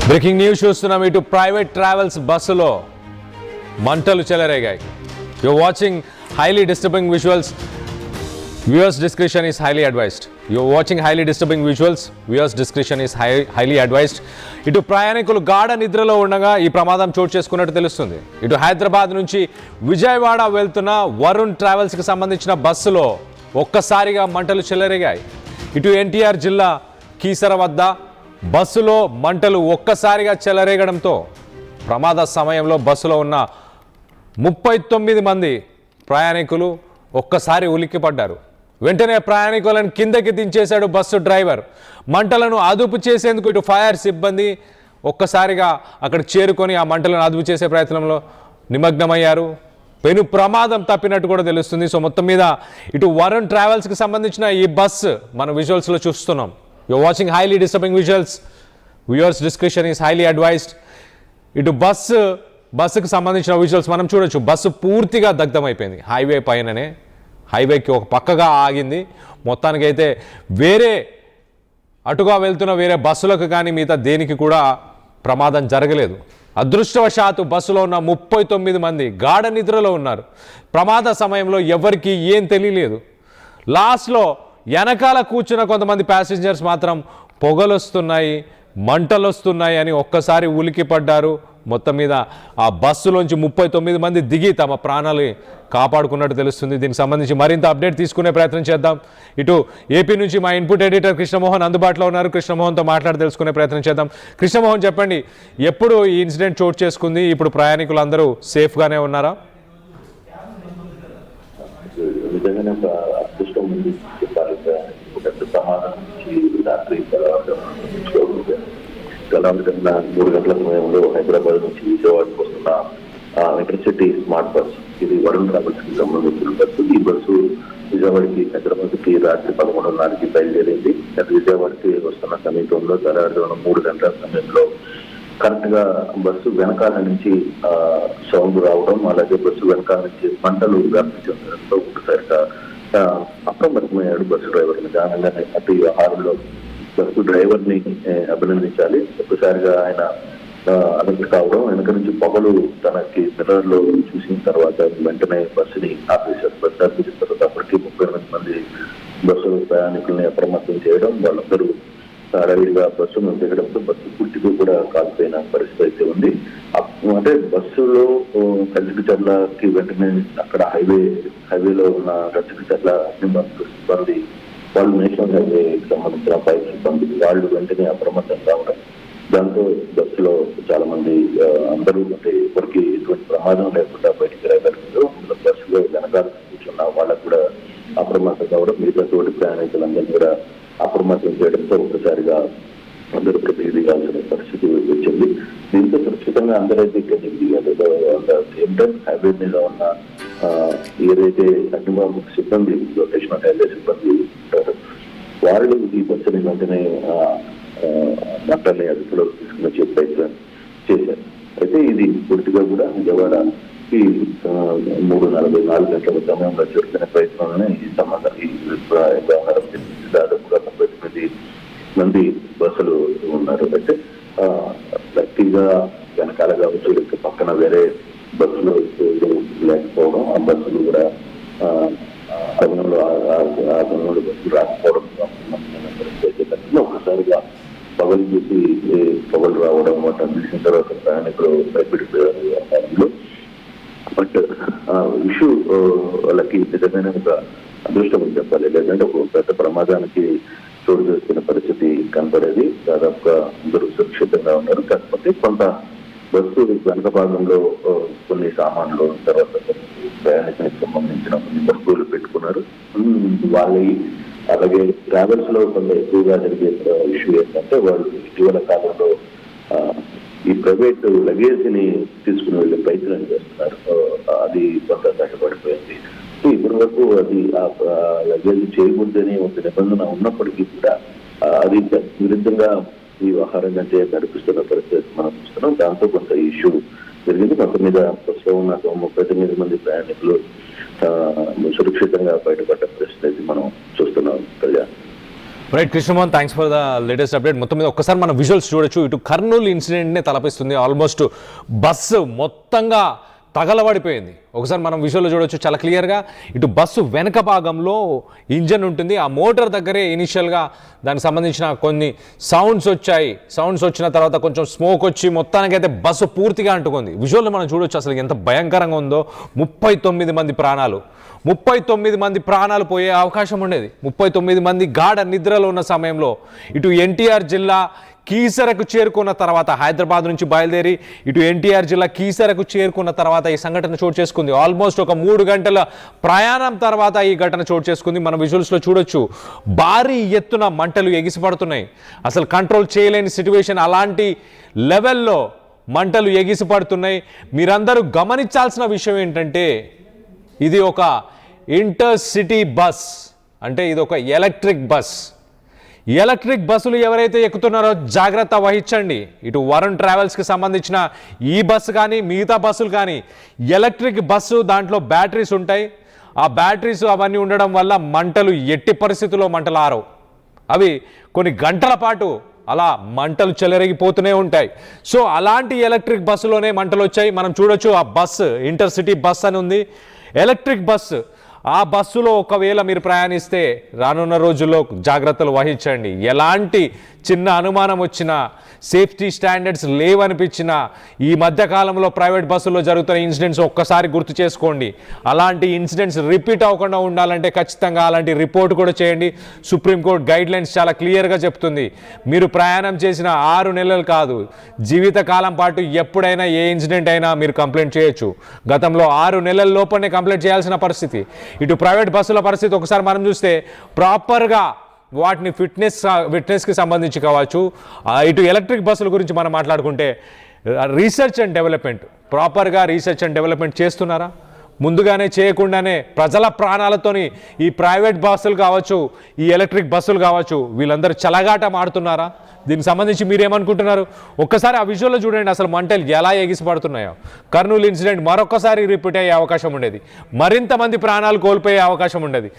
Breaking news చూస్తున్నాం. ఇటు private travels బస్సులో మంటలు చెలరేగాయి. You watching highly disturbing visuals. Viewers description is highly advised. Highly advised. ఇటు ప్రయాణికులు గాఢ నిద్రలో ఉండగా ఈ ప్రమాదం చోటు చేసుకున్నట్టు తెలుస్తుంది. ఇటు హైదరాబాద్ నుంచి విజయవాడ వెళ్తున్న వరుణ్ ట్రావెల్స్కి సంబంధించిన బస్సులో ఒక్కసారిగా మంటలు చెలరేగాయి. ఇటు ఎన్టీఆర్ జిల్లా కీసర వద్ద బస్సులో మంటలు ఒక్కసారిగా చెలరేగడంతో ప్రమాద సమయంలో బస్సులో ఉన్న 39 మంది ప్రయాణికులు ఒక్కసారి ఉలిక్కిపడ్డారు. వెంటనే ప్రయాణికులను కిందకి దించేశాడు బస్సు డ్రైవర్. మంటలను అదుపు చేసేందుకు ఇటు ఫైర్ సిబ్బంది ఒక్కసారిగా అక్కడికి చేరుకొని ఆ మంటలను అదుపు చేసే ప్రయత్నంలో నిమగ్నమయ్యారు. పెను ప్రమాదం తప్పినట్టు కూడా తెలుస్తుంది. సో మొత్తం మీద ఇటు వరుణ్ ట్రావెల్స్కి సంబంధించిన ఈ బస్సు మన విజువల్స్లో చూస్తున్నాం. You watching highly disturbing visuals. Viewers description is highly advised. ఇటు బస్సుకు సంబంధించిన విజువల్స్ మనం చూడొచ్చు. బస్సు పూర్తిగా దగ్ధమైపోయింది. హైవే పైననే, హైవేకి ఒక పక్కగా ఆగింది. మొత్తానికైతే అటుగా వెళ్తున్న వేరే బస్సులకు కానీ మిగతా దేనికి కూడా ప్రమాదం జరగలేదు. అదృష్టవశాత్తు బస్సులో ఉన్న 39 మంది గాఢ నిద్రలో ఉన్నారు. ప్రమాద సమయంలో ఎవరికి ఏం తెలియలేదు. లాస్ట్లో వెనకాల కూర్చున్న కొంతమంది ప్యాసింజర్స్ మాత్రం పొగలు వస్తున్నాయి, మంటలు వస్తున్నాయి అని ఒక్కసారి ఉలికి పడ్డారు. మొత్తం మీద ఆ బస్సులోంచి 39 మంది దిగి తమ ప్రాణాలు కాపాడుకున్నట్టు తెలుస్తుంది. దీనికి సంబంధించి మరింత అప్డేట్ తీసుకునే ప్రయత్నం చేద్దాం. ఇటు ఏపీ నుంచి మా ఇన్పుట్ ఎడిటర్ కృష్ణమోహన్ అందుబాటులో ఉన్నారు. కృష్ణమోహన్తో మాట్లాడి తెలుసుకునే ప్రయత్నం చేద్దాం. కృష్ణమోహన్, చెప్పండి, ఎప్పుడు ఈ ఇన్సిడెంట్ చోటు చేసుకుంది? ఇప్పుడు ప్రయాణికులు అందరూ సేఫ్గానే ఉన్నారా? తెల్లవారుజామున 3 గంటల సమయంలో హైదరాబాద్ నుంచి విజయవాడకు వస్తున్న ఇంటర్సిటీ స్మార్ట్ బస్, ఇది వరుణ్ ట్రావెల్స్ కి సంబంధించిన బస్సు. ఈ బస్సు విజయవాడకి హైదరాబాద్కి రాత్రి 11:30కి బయలుదేరింది. విజయవాడకి వస్తున్న సమీపంలో తెల్లవారుజామున 3 గంటల సమయంలో కరెక్ట్ గా బస్సు వెనకాల నుంచి సౌండ్ రావడం, అలాగే బస్సు వెనకాల నుంచి మంటలు వ్యాప్తి చెందడంతో ఒకసారిగా అప్రమత్తమయ్యాడు బస్సు డ్రైవర్. నిదానంగానే అటు వ్యవహారంలో బస్సు డ్రైవర్ ని అభినందించాలి. ఒక్కసారిగా ఆయన అలర్ట్ కావడం, వెనక నుంచి పొగలు తనకి మిర్రర్ లో చూసిన తర్వాత వెంటనే బస్సుని ఆపేశారు. బస్సు ఆపేసిన తర్వాత అప్పటికి 38 మంది బస్సు ప్రయాణికుల్ని అప్రమత్తం చేయడం, వాళ్ళందరూ రైలుగా బస్సు దిగడంతో బస్సు పూర్తిగా కూడా కాలిపోయిన పరిస్థితి అయితే ఉంది. అంటే బస్సులో కచ్చికచర్లకి వెంటనే అక్కడ హైవేలో ఉన్న కచ్చికచర్ల సిబ్బంది, వాళ్ళు నేషనల్ హైవేకి సంబంధించిన ఫైర్ సిబ్బంది వాళ్ళు వెంటనే అప్రమత్తం కావడం, దాంతో బస్సులో చాలా మంది అందరూ అంటే ఎవరికి ఎటువంటి ప్రమాదం లేకుండా బయటికి రాగలిగారు. బస్సులో వెనకాల కూర్చున్న వాళ్ళకు కూడా అప్రమత్తం కావడం, మిగతా తోటి ప్రయాణికులందరినీ కూడా అప్రమత్తం చేయడంతో ఒక్కసారిగా అందరూ ప్రతిదీ దిగాల్సిన పరిస్థితి వచ్చింది. దీంతో సురక్షితంగా అందరైతే ఇక్కడికి దిగారు. సేమ్ టైం హైవే మీద ఉన్న ఏదైతే అగ్నిమాపక సిబ్బంది, నేషనల్ హైవే సిబ్బంది ఉంటారు, వాళ్ళు ఈ బస్సుని వెంటనే మంటల్ని అదుపులో తీసుకుని వచ్చే ప్రయత్నం చేశారు. అయితే ఇది పూర్తిగా కూడా విజయవాడకి 3:44 గంటల సమయంలో జరుగుతున్న ప్రయత్నంలోనే ఈ వ్యవహారం దాదాపుగా 39 మంది బస్సులు ఉన్నారు. అయితే లక్కీగా వెనకాల కావచ్చు, పక్కన వేరే బస్సులు లేకపోవడం, ఆ బస్సులు కూడా సమయంలో బస్సులు రాకపోవడం, ఒకసారిగా పొగలు చూసి పొగలు రావడం, వాటి అందించిన తర్వాత ప్రయాణికులు భయపడిపోయారు. బట్ ఇష్యూ వాళ్ళకి నిజమైన ఒక అదృష్టం అని చెప్పాలి. లేదంటే ఒక పెద్ద ప్రమాదానికి చోటు చేసుకున్న పరిస్థితి కనపడేది. దాదాపుగా అందరూ సురక్షితంగా ఉన్నారు. కాకపోతే కొంత బస్సు వెనక భాగంలో కొన్ని సామాన్లు, తర్వాత ప్రయాణికునికి సంబంధించిన కొన్ని వస్తువులు పెట్టుకున్నారు. వాళ్ళవి అలాగే ట్రావెల్స్ లో కొంత ఎక్కువగా జరిగే ఇష్యూ ఏంటంటే, వాళ్ళు ఇటీవల కాలంలో ఈ ప్రైవేట్ లగేజ్ ని తీసుకుని వెళ్ళే ప్రయత్నం చేస్తున్నారు. అది కొంత కష్టపడిపోయింది. ఇప్పటి వరకు అది ఆ లగేజ్ చేయకూడదని ఒక నిబంధన ఉన్నప్పటికీ కూడా అది విరుద్ధంగా ఈ వ్యవహారం అంటే నడిపిస్తున్న పరిస్థితి మనం చూస్తున్నాం. దాంతో కొంత ఇష్యూ జరిగింది. మొత్తం మీద బస్సులో ఉన్న 39 మంది ప్రయాణికులు సురక్షితంగా బయటపడ్డ పరిస్థితి మనం చూస్తున్నాం. Kalyan, right Krishnamohan, thanks for the latest update. మొత్తం మీద ఒక్కసారి మనం విజువల్స్ చూడొచ్చు. ఇటు కర్నూలు ఇన్సిడెంట్నే తలపిస్తుంది. ఆల్మోస్ట్ బస్సు మొత్తంగా తగలబడిపోయింది. ఒకసారి మనం విజువల్లో చూడొచ్చు చాలా క్లియర్గా. ఇటు బస్సు వెనక భాగంలో ఇంజన్ ఉంటుంది. ఆ మోటార్ దగ్గరే ఇనిషియల్గా దానికి సంబంధించిన కొన్ని సౌండ్స్ వచ్చాయి. సౌండ్స్ వచ్చిన తర్వాత కొంచెం స్మోక్ వచ్చి మొత్తానికైతే బస్సు పూర్తిగా అంటుకుంది. విజువల్లో మనం చూడొచ్చు అసలు ఎంత భయంకరంగా ఉందో. 39 మంది ప్రాణాలు, 39 మంది ప్రాణాలు పోయే అవకాశం ఉండేది. 39 మంది గాఢ నిద్రలో ఉన్న సమయంలో ఇటు ఎన్టీఆర్ జిల్లా కీసరకు చేరుకున్న తర్వాత, హైదరాబాద్ నుంచి బయలుదేరి ఇటు ఎన్టీఆర్ జిల్లా కీసరకు చేరుకున్న తర్వాత ఈ సంఘటన చోటు చేసుకుంది. ఆల్మోస్ట్ ఒక 3 గంటల ప్రయాణం తర్వాత ఈ ఘటన చోటు చేసుకుంది. మనం విజువల్స్లో చూడొచ్చు భారీ ఎత్తున మంటలు ఎగిసిపడుతున్నాయి. అసలు కంట్రోల్ చేయలేని సిచ్యువేషన్, అలాంటి లెవెల్లో మంటలు ఎగిసిపడుతున్నాయి. మీరందరూ గమనించాల్సిన విషయం ఏంటంటే ఇది ఒక ఇంటర్ సిటీ బస్, అంటే ఇది ఒక ఎలక్ట్రిక్ బస్. ఎలక్ట్రిక్ బస్సులు ఎవరైతే ఎక్కుతున్నారో జాగ్రత్త వహించండి. ఇటు వరుణ్ ట్రావెల్స్కి సంబంధించిన ఈ బస్సు కానీ మిగతా బస్సులు కానీ ఎలక్ట్రిక్ బస్సు, దాంట్లో బ్యాటరీస్ ఉంటాయి. ఆ బ్యాటరీస్ అవన్నీ ఉండడం వల్ల మంటలు ఎట్టి పరిస్థితుల్లో మంటలు ఆరవు. అవి కొన్ని గంటల పాటు అలా మంటలు చెలరేగిపోతూనే ఉంటాయి. సో అలాంటి ఎలక్ట్రిక్ బస్సులోనే మంటలు వచ్చాయి. మనం చూడొచ్చు ఆ బస్సు ఇంటర్ సిటీ బస్ అని ఉంది, ఎలక్ట్రిక్ బస్సు. ఆ బస్సులో ఒకవేళ మీరు ప్రయాణిస్తే రానున్న రోజుల్లో జాగ్రత్తలు వహించండి. ఎలాంటి చిన్న అనుమానం వచ్చినా, సేఫ్టీ స్టాండర్డ్స్ లేవనిపించినా, ఈ మధ్యకాలంలో ప్రైవేట్ బస్సుల్లో జరుగుతున్న ఇన్సిడెంట్స్ ఒక్కసారి గుర్తు చేసుకోండి. అలాంటి ఇన్సిడెంట్స్ రిపీట్ అవ్వకుండా ఉండాలంటే ఖచ్చితంగా అలాంటి రిపోర్ట్ కూడా చేయండి. సుప్రీంకోర్టు గైడ్లైన్స్ చాలా క్లియర్గా చెప్తుంది. మీరు ప్రయాణం చేసిన 6 నెలలు కాదు, జీవితకాలం పాటు ఎప్పుడైనా ఏ ఇన్సిడెంట్ అయినా మీరు కంప్లైంట్ చేయొచ్చు. గతంలో 6 నెలల లోపలనే కంప్లైంట్ చేయాల్సిన పరిస్థితి. ఇటు ప్రైవేట్ బస్సుల పరిస్థితి ఒకసారి మనం చూస్తే ప్రాపర్గా వాటిని ఫిట్నెస్కి సంబంధించి కావచ్చు. ఇటు ఎలక్ట్రిక్ బస్సుల గురించి మనం మాట్లాడుకుంటే రీసెర్చ్ అండ్ డెవలప్మెంట్, ప్రాపర్గా రీసెర్చ్ అండ్ డెవలప్మెంట్ చేస్తున్నారా? ముందుగానే చేయకుండానే ప్రజల ప్రాణాలతోని ఈ ప్రైవేట్ బస్సులు కావచ్చు, ఈ ఎలక్ట్రిక్ బస్సులు కావచ్చు, వీళ్ళందరూ చలగాటం ఆడుతున్నారా? దీనికి సంబంధించి మీరేమనుకుంటున్నారు? ఒక్కసారి ఆ విజువల్లో చూడండి అసలు మంటలు ఎలా ఎగిసిపడుతున్నాయో. కర్నూలు ఇన్సిడెంట్ మరొకసారి రిపీట్ అయ్యే అవకాశం ఉండేది, మరింత మంది ప్రాణాలు కోల్పోయే అవకాశం ఉండేది.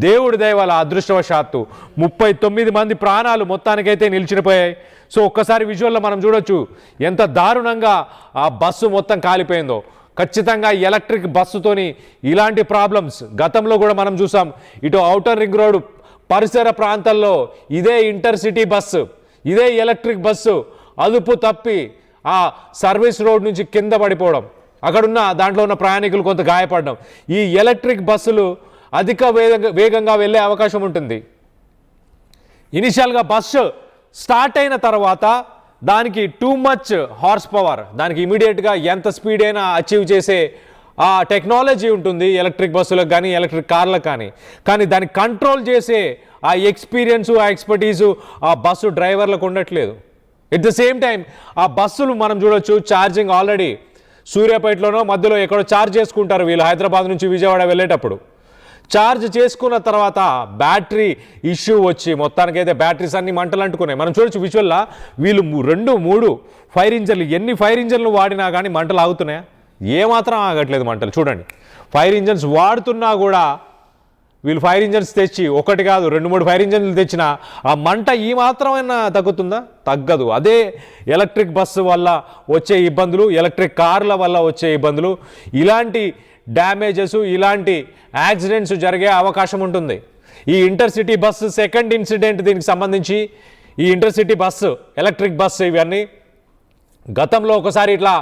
దేవుడి దయ వల్ల అదృష్టవశాత్తు 39 మంది ప్రాణాలు మొత్తానికైతే నిలిచిపోయాయి. సో ఒక్కసారి విజువల్లో మనం చూడొచ్చు ఎంత దారుణంగా ఆ బస్సు మొత్తం కాలిపోయిందో. ఖచ్చితంగా ఎలక్ట్రిక్ బస్సుతోని ఇలాంటి ప్రాబ్లమ్స్ గతంలో కూడా మనం చూసాం. ఇటు ఔటర్ రింగ్ రోడ్ పరిసర ప్రాంతాల్లో ఇదే ఇంటర్ సిటీ బస్సు, ఇదే ఎలక్ట్రిక్ బస్సు అదుపు తప్పి ఆ సర్వీస్ రోడ్ నుంచి కింద పడిపోవడం, అక్కడున్న దాంట్లో ఉన్న ప్రయాణికులు కొంత గాయపడడం. ఈ ఎలక్ట్రిక్ బస్సులు అధిక వేగంగా వెళ్ళే అవకాశం ఉంటుంది. ఇనిషియల్గా బస్సు స్టార్ట్ అయిన తర్వాత దానికి టూ మచ్ హార్స్ పవర్, దానికి ఇమీడియట్గా ఎంత స్పీడ్ అయినా అచీవ్ చేసే ఆ టెక్నాలజీ ఉంటుంది ఎలక్ట్రిక్ బస్సులకు కానీ ఎలక్ట్రిక్ కార్లకు కానీ దాన్ని కంట్రోల్ చేసే ఆ ఎక్స్పీరియన్సు, ఆ ఎక్స్పర్టీసు ఆ బస్సు డ్రైవర్లకు ఉండట్లేదు. ఎట్ ద సేమ్ టైం ఆ బస్సులు మనం చూడొచ్చు ఛార్జింగ్ ఆల్రెడీ సూర్యాపేటలోనో మధ్యలో ఎక్కడో ఛార్జ్ చేసుకుంటారు వీళ్ళు హైదరాబాద్ నుంచి విజయవాడ వెళ్ళేటప్పుడు. ఛార్జ్ చేసుకున్న తర్వాత బ్యాటరీ ఇష్యూ వచ్చి మొత్తానికైతే బ్యాటరీస్ అన్ని మంటలు అంటుకున్నాయి. మనం చూడొచ్చు విజువల్లా వీళ్ళు 2, 3 ఫైర్ ఇంజన్లు, ఎన్ని ఫైర్ ఇంజన్లు వాడినా కానీ మంటలు ఆగుతున్నాయా? ఏమాత్రం ఆగట్లేదు మంటలు. చూడండి ఫైర్ ఇంజన్స్ వాడుతున్నా కూడా వీళ్ళు ఫైర్ ఇంజన్స్ తెచ్చి 1 కాదు 2, 3 ఫైర్ ఇంజన్లు తెచ్చినా ఆ మంట ఈ మాత్రమైనా తగ్గుతుందా? తగ్గదు. అదే ఎలక్ట్రిక్ బస్సు వల్ల వచ్చే ఇబ్బందులు, ఎలక్ట్రిక్ కార్ల వల్ల వచ్చే ఇబ్బందులు, ఇలాంటి డ్యామేజెస్, ఇలాంటి యాక్సిడెంట్స్ జరిగే అవకాశం ఉంటుంది. ఈ inter city bus second incident దీనికి సంబంధించి. ఈ inter city bus electric bus ఇవన్నీ గతంలో ఒకసారి ఇట్లా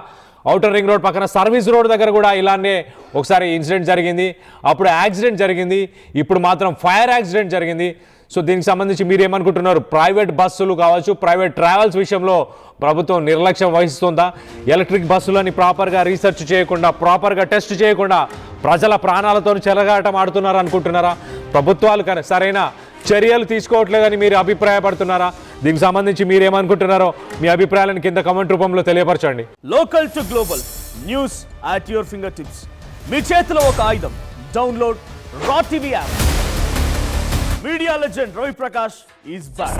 ఔటర్ రింగ్ రోడ్ పక్కన సర్వీస్ రోడ్ దగ్గర కూడా ఇలానే ఒకసారి ఇన్సిడెంట్ జరిగింది, అప్పుడు యాక్సిడెంట్ జరిగింది. ఇప్పుడు మాత్రం ఫైర్ యాక్సిడెంట్ జరిగింది. సో దీనికి సంబంధించి మీరు ఏమనుకుంటున్నారు? ప్రైవేట్ బస్సులు కావచ్చు, ప్రైవేట్ ట్రావెల్స్ విషయంలో ప్రభుత్వం నిర్లక్ష్యం వహిస్తుందా? ఎలక్ట్రిక్ బస్సులని ప్రాపర్గా రీసెర్చ్ చేయకుండా, ప్రాపర్గా టెస్ట్ చేయకుండా ప్రజల ప్రాణాలతో చెలగాటం ఆడుతున్నారు అనుకుంటున్నారా? ప్రభుత్వాలు సరైన చర్యలు తీసుకోవట్లేదని మీరు అభిప్రాయపడుతున్నారా? దీనికి సంబంధించి మీరేమనుకుంటున్నారో మీ అభిప్రాయాలను కింద కామెంట్ రూపంలో తెలియపరచండి. Local to global news at your finger tips. మీ చేతిలో ఒక ఆయుధం. Download R TV app. Media legend Ravi Prakash is back.